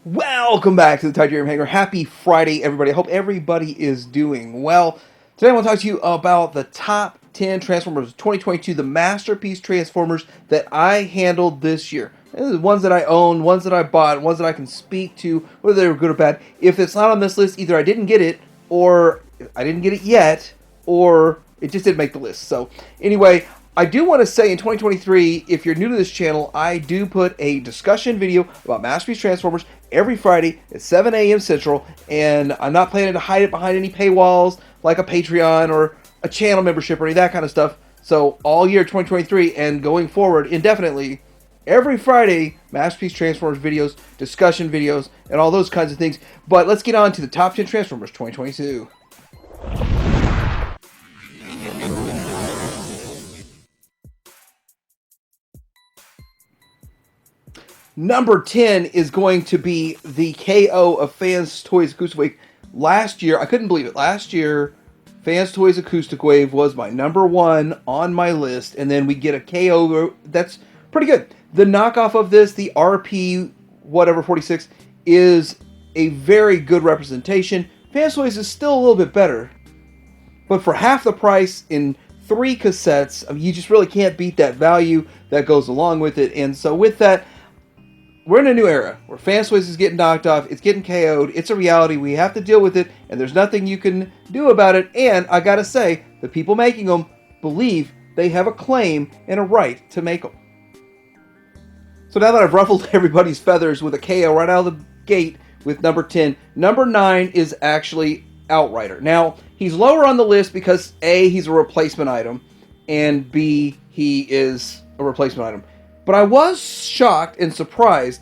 Welcome back to the Titanium Hanger. Happy Friday, everybody. I hope everybody is doing well. Today I want to talk to you about the top 10 Transformers 2022, the masterpiece Transformers that I handled this year. The ones that I own, ones that I bought, ones that I can speak to, whether they were good or bad. If it's not on this list, either I didn't get it, or I didn't get it yet, or it just didn't make the list. So anyway, I do want to say in 2023, if you're new to this channel, I do put a discussion video about Masterpiece Transformers every Friday at 7 a.m. Central, and I'm not planning to hide it behind any paywalls like a Patreon or a channel membership or any of that kind of stuff. So all year 2023 and going forward indefinitely, every Friday, Masterpiece Transformers videos, discussion videos, and all those kinds of things. But let's get on to the top 10 Transformers 2022. Number 10 is going to be the KO of Fans Toys Acoustic Wave. Last year, I couldn't believe it. Last year, Fans Toys Acoustic Wave was my number one on my list, and then we get a KO. That's pretty good. The knockoff of this, the RP whatever 46, is a very good representation. Fans Toys is still a little bit better, but for half the price in 3 cassettes, I mean, you just really can't beat that value that goes along with it. And so with that, we're in a new era where Fans Toys is getting knocked off. It's getting KO'd. It's a reality. We have to deal with it, and there's nothing you can do about it. And I gotta say, the people making them believe they have a claim and a right to make them. So now that I've ruffled everybody's feathers with a KO right out of the gate with number 10, number 9 is actually Outrider. Now, he's lower on the list because A, he's a replacement item, and B, he is a replacement item. But I was shocked and surprised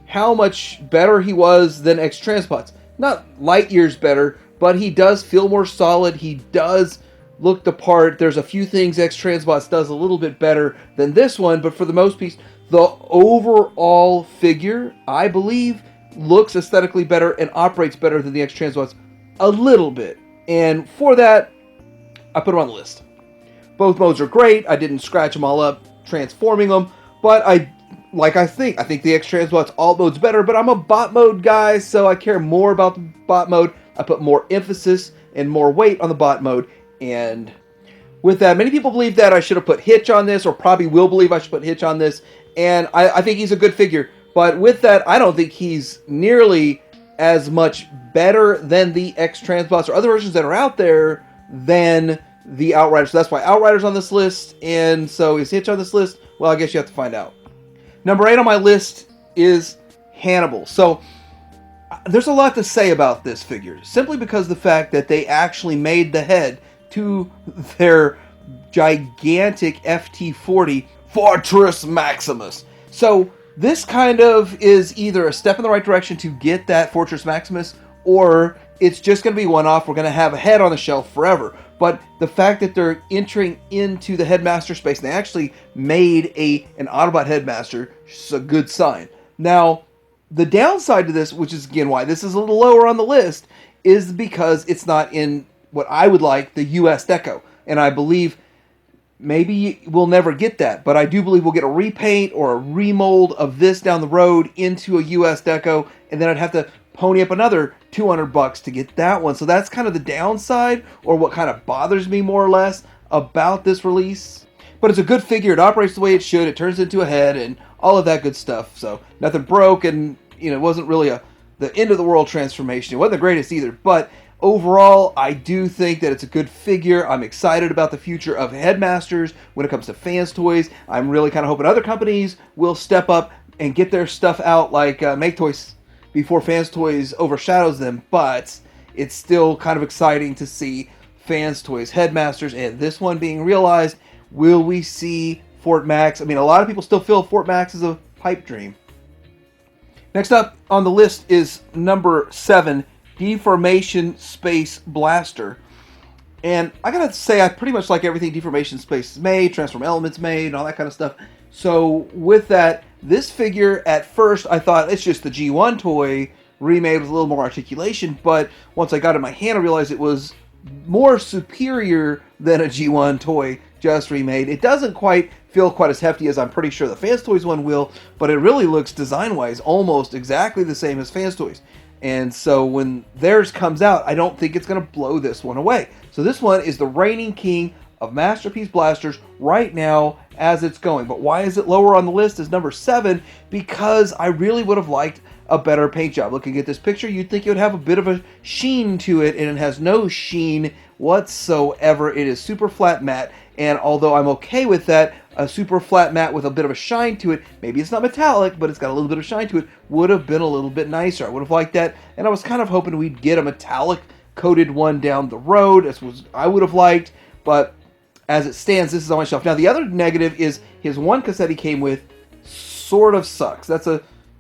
how much better he was than XTransbots. Not light years better, but he does feel more solid. He does look the part. There's a few things XTransbots does a little bit better than this one, but for the most piece, the overall figure, I believe, looks aesthetically better and operates better than the XTransbots a little bit. And for that, I put him on the list. Both modes are great. I didn't scratch them all up transforming them. But I think the XTransbots alt mode's better, but I'm a bot mode guy, so I care more about the bot mode. I put more emphasis and more weight on the bot mode. And with that, many people believe that I should have put Hitch on this, or probably will believe I should put Hitch on this. And I think he's a good figure. But with that, I don't think he's nearly as much better than the XTransbots or other versions that are out there than the Outriders. So that's why Outriders on this list. And so is Hitch on this list? Well, I guess you have to find out. Number 8 on my list is Hannibal. So there's a lot to say about this figure, simply because of the fact that they actually made the head to their gigantic FT40 Fortress Maximus. So this kind of is either a step in the right direction to get that Fortress Maximus, or it's just going to be one-off. We're going to have a head on the shelf forever. But the fact that they're entering into the Headmaster space, and they actually made an Autobot Headmaster, is a good sign. Now, the downside to this, which is again why this is a little lower on the list, is because it's not in what I would like, the US Deco. And I believe maybe we'll never get that, but I do believe we'll get a repaint or a remold of this down the road into a US Deco, and then I'd have to pony up another $200 to get that one. So that's kind of the downside, or what kind of bothers me more or less about this release. But it's a good figure. It operates the way it should. It turns into a head and all of that good stuff. So nothing broke, and it wasn't really the end of the world transformation. It wasn't the greatest either, but overall, I do think that it's a good figure. I'm excited about the future of Headmasters when it comes to Fans Toys. I'm really kind of hoping other companies will step up and get their stuff out, like Make Toys, before Fans Toys overshadows them. But it's still kind of exciting to see Fans Toys Headmasters, and this one being realized. Will we see Fort Max? I mean, a lot of people still feel Fort Max is a pipe dream. Next up on the list is number 7, Deformation Space Blaster. And I gotta say, I pretty much like everything Deformation Space has made, Transform Elements made, and all that kind of stuff. So with that, this figure, at first, I thought it's just the G1 toy remade with a little more articulation, but once I got it in my hand, I realized it was more superior than a G1 toy just remade. It doesn't quite feel quite as hefty as I'm pretty sure the Fans Toys one will, but it really looks design-wise almost exactly the same as Fans Toys. And so when theirs comes out, I don't think it's going to blow this one away. So this one is the reigning king of Masterpiece blasters right now as it's going. But why is it lower on the list as number 7? Because I really would have liked a better paint job. Looking at this picture, you'd think it would have a bit of a sheen to it, and it has no sheen whatsoever. It is super flat matte, and although I'm okay with that, a super flat matte with a bit of a shine to it, maybe it's not metallic, but it's got a little bit of shine to it, would have been a little bit nicer. I would have liked that, and I was kind of hoping we'd get a metallic coated one down the road. That's what I would have liked, but as it stands, this is on my shelf. Now, the other negative is his one cassette he came with sort of sucks. That's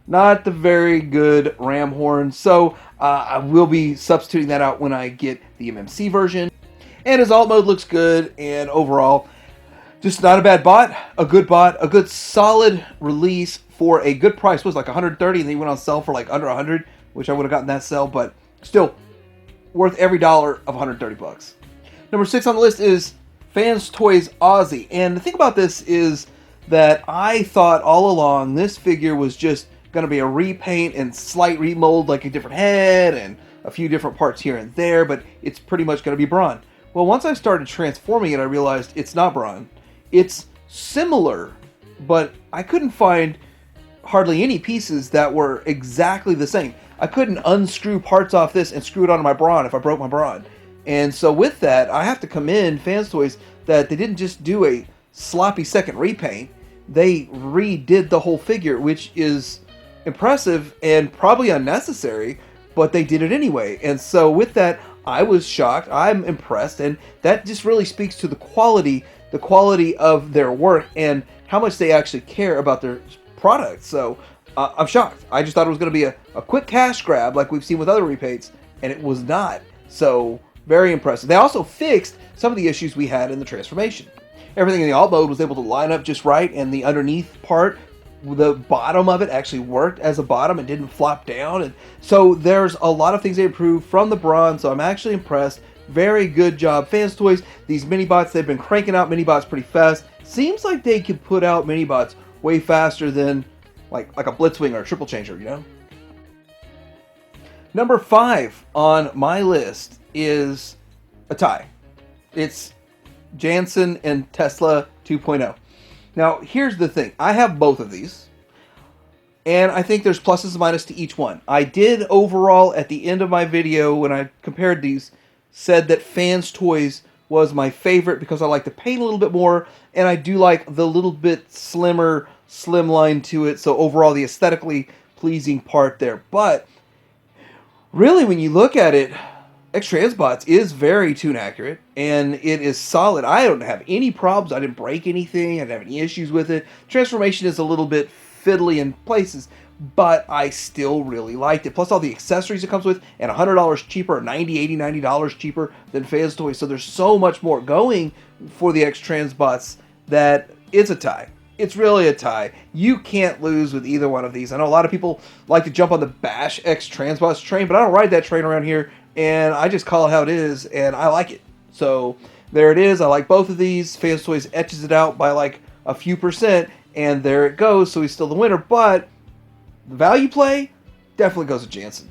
not the very good ram horn, so I will be substituting that out when I get the MMC version. And his alt mode looks good, and overall, just not a bad bot, a good solid release for a good price. It was like 130, and then he went on sale for like under 100, which I would have gotten that sale, but still worth every dollar of 130 bucks. Number 6 on the list is Fans Toys Aussie, and the thing about this is that I thought all along this figure was just going to be a repaint and slight remold, like a different head and a few different parts here and there, but it's pretty much going to be brawn. Well, once I started transforming it, I realized it's not brawn. It's similar, but I couldn't find hardly any pieces that were exactly the same. I couldn't unscrew parts off this and screw it onto my brawn if I broke my brawn. And so with that, I have to commend Fans Toys that they didn't just do a sloppy second repaint. They redid the whole figure, which is impressive and probably unnecessary, but they did it anyway. And so with that, I was shocked. I'm impressed, and that just really speaks to the quality of their work and how much they actually care about their product. So I'm shocked. I just thought it was going to be a quick cash grab like we've seen with other repaints, and it was not. So very impressive. They also fixed some of the issues we had in the transformation. Everything in the alt mode was able to line up just right, and the underneath part, the bottom of it actually worked as a bottom and didn't flop down. And so there's a lot of things they improved from the brawn, so I'm actually impressed. Very good job, Fans Toys. These mini bots, they've been cranking out mini bots pretty fast. Seems like they can put out mini bots way faster than like a Blitzwing or a Triple Changer, you know? Number 5 on my list is a tie. It's Jansen and Tesla 2.0. Now, here's the thing. I have both of these, and I think there's pluses and minuses to each one. I did overall, at the end of my video, when I compared these, said that Fans Toys was my favorite because I like the paint a little bit more, and I do like the little bit slimmer slimline to it, so overall the aesthetically pleasing part there. But really, when you look at it, XTransbots is very tune accurate, and it is solid. I don't have any problems. I didn't break anything. I didn't have any issues with it. Transformation is a little bit fiddly in places, but I still really liked it. Plus all the accessories it comes with, and $100 cheaper, $90, $80, $90 cheaper than Fans Toys. So there's so much more going for the XTransbots that it's a tie. It's really a tie. You can't lose with either one of these. I know a lot of people like to jump on the bash XTransbots train, but I don't ride that train around here, and I just call it how it is, and I like it. So there it is. I like both of these. Fans Toys etches it out by like a few percent, and there it goes. So he's still the winner, but the value play definitely goes to Jansen.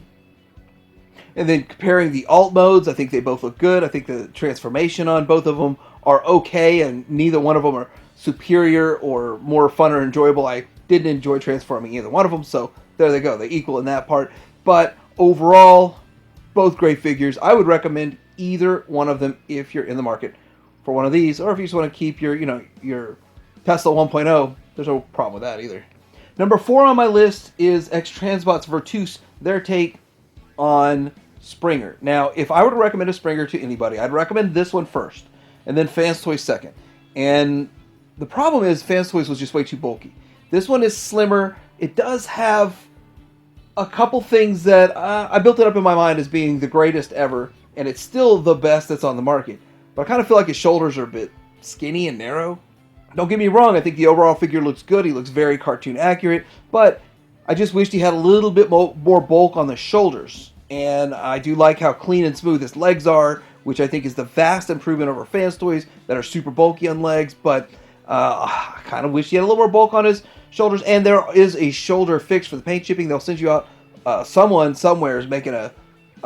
And then comparing the alt modes, I think they both look good. I think the transformation on both of them are okay, and neither one of them are superior or more fun or enjoyable. I didn't enjoy transforming either one of them, so there they go. They equal in that part. But overall, both great figures. I would recommend either one of them if you're in the market for one of these, or if you just want to keep your, your Tesla 1.0. There's no problem with that either. Number 4 on my list is XTransbots Virtus, their take on Springer. Now, if I were to recommend a Springer to anybody, I'd recommend this one first, and then Fans Toys second. And the problem is Fans Toys was just way too bulky. This one is slimmer. It does have a couple things that I built it up in my mind as being the greatest ever, and it's still the best that's on the market. But I kind of feel like his shoulders are a bit skinny and narrow. Don't get me wrong, I think the overall figure looks good. He looks very cartoon accurate, but I just wished he had a little bit more bulk on the shoulders. And I do like how clean and smooth his legs are, which I think is the vast improvement over Fans Toys that are super bulky on legs. But I kind of wish he had a little more bulk on his shoulders. And there is a shoulder fix for the paint chipping. They'll send you out. Someone somewhere is making a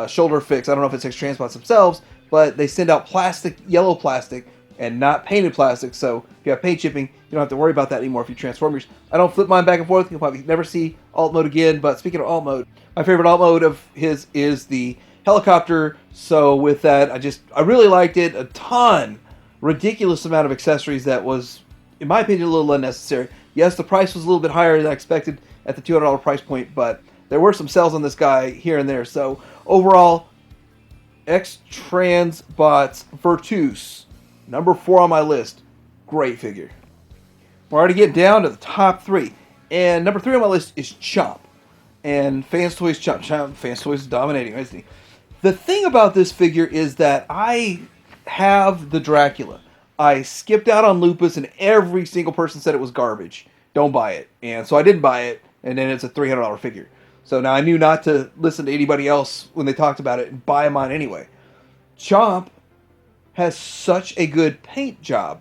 shoulder fix. I don't know if it's XTransbots themselves, but they send out plastic, yellow plastic, and not painted plastic. So if you have paint chipping, you don't have to worry about that anymore if you transform yours. I don't flip mine back and forth. You'll probably never see alt mode again. But speaking of alt mode, my favorite alt mode of his is the helicopter. So with that, I really liked it a ton. Ridiculous amount of accessories that was, in my opinion, a little unnecessary. Yes, the price was a little bit higher than I expected at the $200 price point, but there were some sales on this guy here and there. So overall, XTransbots Virtus, number 4 on my list. Great figure. We're already getting down to the top 3. And number 3 on my list is Chomp. And Fans Toys Chomp. Fans Toys is dominating, isn't he? The thing about this figure is that I have the Dracula. I skipped out on Lupus, and every single person said it was garbage. Don't buy it. And so I didn't buy it, and then it's a $300 figure. So now I knew not to listen to anybody else when they talked about it and buy mine anyway. Chomp has such a good paint job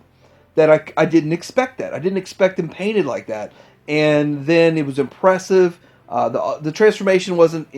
that I didn't expect that. I didn't expect him painted like that. And then it was impressive. The transformation wasn't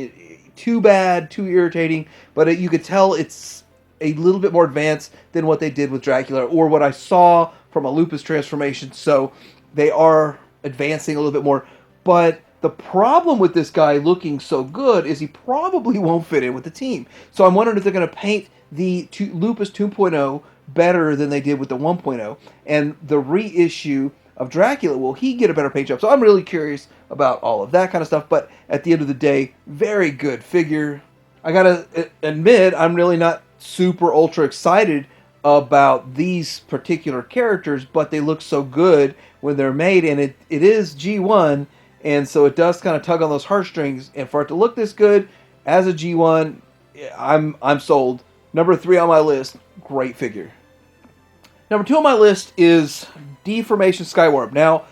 too bad, too irritating, but you could tell it's a little bit more advanced than what they did with Dracula or what I saw from a Lupus transformation. So they are advancing a little bit more. But the problem with this guy looking so good is he probably won't fit in with the team. So I'm wondering if they're going to paint the Lupus 2.0 better than they did with the 1.0. And the reissue of Dracula, will he get a better paint job? So I'm really curious about all of that kind of stuff. But at the end of the day, very good figure. I got to admit, I'm really not super ultra excited about these particular characters, but they look so good when they're made. And it is G1, and so it does kind of tug on those heartstrings. And for it to look this good as a G1, I'm sold. Number 3 on my list, great figure. Number 2 on my list is Deformation Skywarp. Now,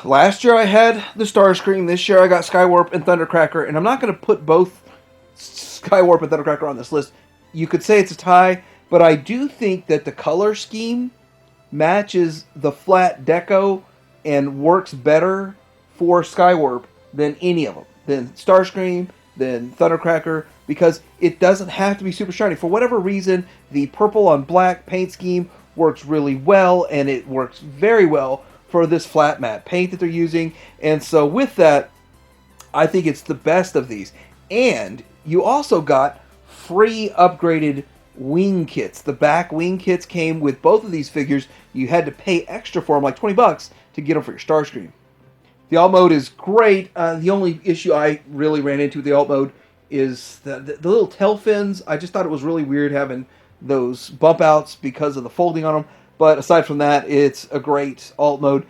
last year I had the Starscream. This year I got Skywarp and Thundercracker. And I'm not going to put both Skywarp and Thundercracker on this list. You could say it's a tie, but I do think that the color scheme matches the flat deco and works better for Skywarp than any of them. Than Starscream, than Thundercracker, because it doesn't have to be super shiny. For whatever reason, the purple on black paint scheme works really well, and it works very well for this flat matte paint that they're using. And so with that, I think it's the best of these. And you also got free upgraded wing kits. The back wing kits came with both of these figures. You had to pay extra for them, like $20, to get them for your Starscream. The alt mode is great. The only issue I really ran into with the alt mode is the little tail fins. I just thought it was really weird having those bump outs because of the folding on them. But aside from that, it's a great alt mode.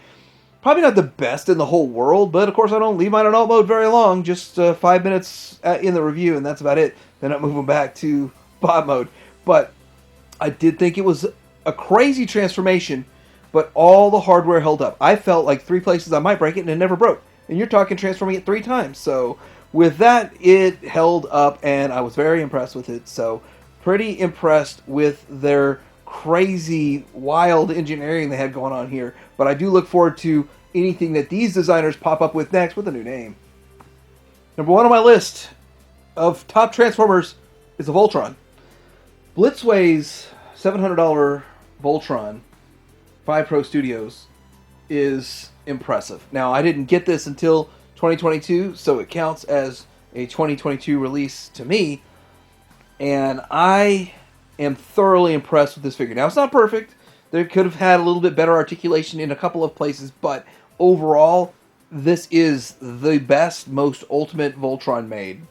Probably not the best in the whole world, but of course I don't leave mine on alt mode very long. Just 5 minutes in the review, and that's about it. Then I'm moving back to bot mode. But I did think it was a crazy transformation, but all the hardware held up. I felt like 3 places I might break it, and it never broke. And you're talking transforming it 3 times. So with that, it held up, and I was very impressed with it. So pretty impressed with their crazy, wild engineering they had going on here. But I do look forward to anything that these designers pop up with next with a new name. Number 1 on my list of top Transformers is a Voltron. Blitzway's $700 Voltron 5 Pro Studios is impressive. Now, I didn't get this until 2022, so it counts as a 2022 release to me. And I am thoroughly impressed with this figure. Now, it's not perfect. They could have had a little bit better articulation in a couple of places, but overall, this is the best, most ultimate Voltron made.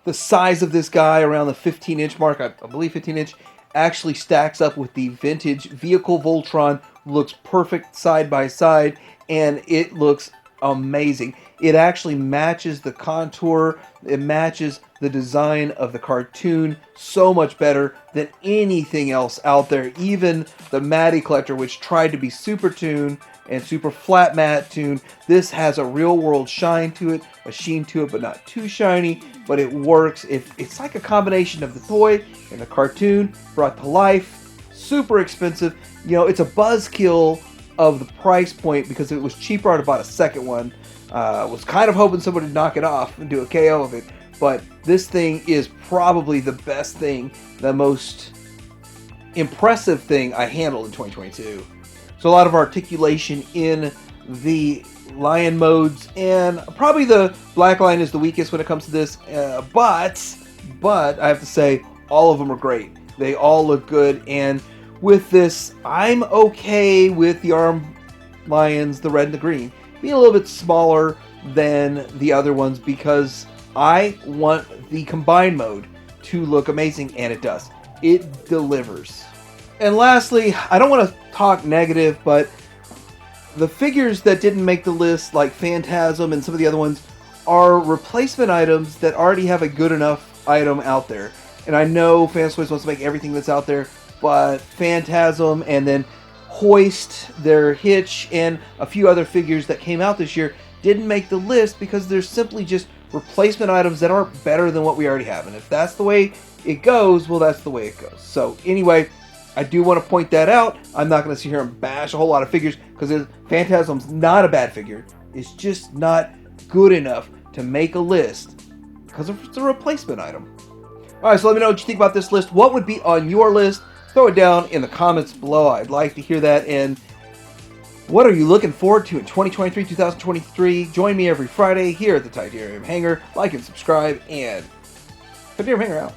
The size of this guy, around the 15-inch mark, I believe 15-inch, actually stacks up with the vintage vehicle Voltron. Looks perfect side by side, and it looks amazing. It actually matches the contour. It matches the design of the cartoon so much better than anything else out there. Even the Matty Collector, which tried to be super tuned and super flat matte tuned, this has a real world shine to it, a sheen to it, but not too shiny. But it works. It's like a combination of the toy and the cartoon brought to life. super expensive. You know, it's a buzzkill of the price point because it was cheaper. I'd bought a second one. Was kind of hoping somebody would knock it off and do a KO of it. But this thing is probably the best thing, the most impressive thing I handled in 2022. So a lot of articulation in the lion modes, and probably the black lion is the weakest when it comes to this. But I have to say, all of them are great. They all look good, and with this, I'm okay with the arm lions, the red and the green, being a little bit smaller than the other ones because I want the combined mode to look amazing, and it does. It delivers. And lastly, I don't want to talk negative, but the figures that didn't make the list, like Phantasm and some of the other ones, are replacement items that already have a good enough item out there. And I know Fans Toys wants to make everything that's out there, but Phantasm and then Hoist, their Hitch, and a few other figures that came out this year didn't make the list because they're simply just replacement items that aren't better than what we already have. And if that's the way it goes, well, that's the way it goes. So anyway, I do want to point that out. I'm not going to sit here and bash a whole lot of figures because Phantasm's not a bad figure. It's just not good enough to make a list because it's a replacement item. Alright, so let me know what you think about this list. What would be on your list? Throw it down in the comments below. I'd like to hear that. And what are you looking forward to in 2023, 2023? Join me every Friday here at the Titanium Hangar. Like and subscribe, and Titanium Hangar out.